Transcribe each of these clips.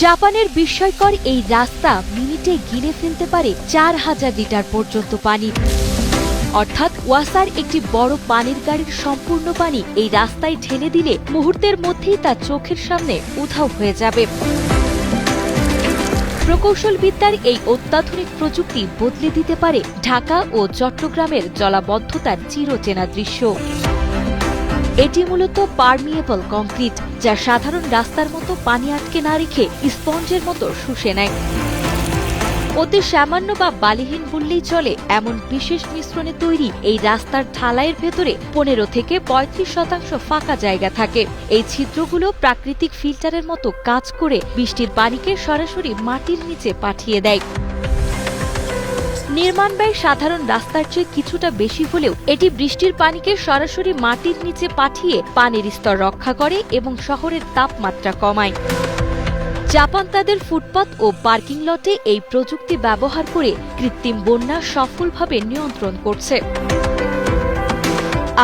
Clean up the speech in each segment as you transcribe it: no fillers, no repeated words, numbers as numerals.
জাপানের বিস্ময়কর এই রাস্তা মিনিটে গিলে ফেলতে পারে 4000 লিটার পর্যন্ত পানি। অর্থাৎ ওয়াসার একটি বড় পানির গাড়ির সম্পূর্ণ পানি এই রাস্তায় ঢেলে দিলে মুহূর্তের মধ্যেই তা চোখের সামনে উধাও হয়ে যাবে। প্রকৌশলবিদ্যার এই অত্যাধুনিক প্রযুক্তি বদলে দিতে পারে ঢাকা ও চট্টগ্রামের জলাবদ্ধতার চিরচেনা দৃশ্য। এটি মূলত পারমিয়েবল কংক্রিট, যা সাধারণ রাস্তার মতো পানি আটকে না রেখে স্পঞ্জের মতো শুষে নেয়। অতি সামান্য বা বালিহীন বললেই চলে এমন বিশেষ মিশ্রণে তৈরি এই রাস্তার ঢালাইয়ের ভেতরে 15 থেকে 35% ফাঁকা জায়গা থাকে। এই ছিদ্রগুলো প্রাকৃতিক ফিল্টারের মতো কাজ করে বৃষ্টির পানিকে সরাসরি মাটির নিচে পাঠিয়ে দেয়। নির্মাণ ব্যয় সাধারণ রাস্তার চেয়ে কিছুটা বেশি হলেও এটি বৃষ্টির পানিকে সরাসরি মাটির নিচে পাঠিয়ে পানির স্তর রক্ষা করে এবং শহরের তাপমাত্রা কমায়। জাপান তাদের ফুটপাত ও পার্কিং লটে এই প্রযুক্তি ব্যবহার করে কৃত্রিম বন্যা সফলভাবে নিয়ন্ত্রণ করছে।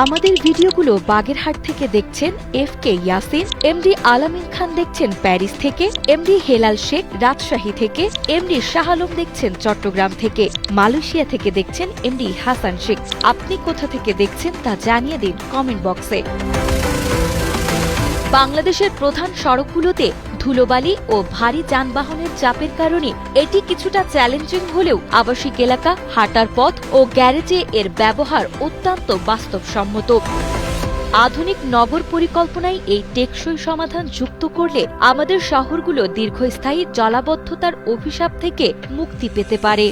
আমাদের ভিডিওগুলো বাগেরহাট থেকে দেখছেন FK ইয়াসিন, MD আলামিন খান দেখছেন প্যারিস থেকে, MD হেলাল শেখ রাজশাহী থেকে, MD শাহ আলম দেখছেন চট্টগ্রাম থেকে, মালয়েশিয়া থেকে দেখছেন MD হাসান শেখ। আপনি কোথা থেকে দেখছেন তা জানিয়ে দিন কমেন্ট বক্সে। বাংলাদেশের প্রধান সড়কগুলোতে ধুলোবালি ও ভারী যানবাহনের চাপের কারণে এটি কিছুটা চ্যালেঞ্জিং হলেও আবাসিক এলাকা, হাঁটার পথ ও গ্যারেজে এর ব্যবহার অত্যন্ত বাস্তবসম্মত। আধুনিক নগর পরিকল্পনায় এই টেকসই সমাধান যুক্ত করলে আমাদের শহরগুলো দীর্ঘস্থায়ী জলাবদ্ধতার অভিশাপ থেকে মুক্তি পেতে পারে।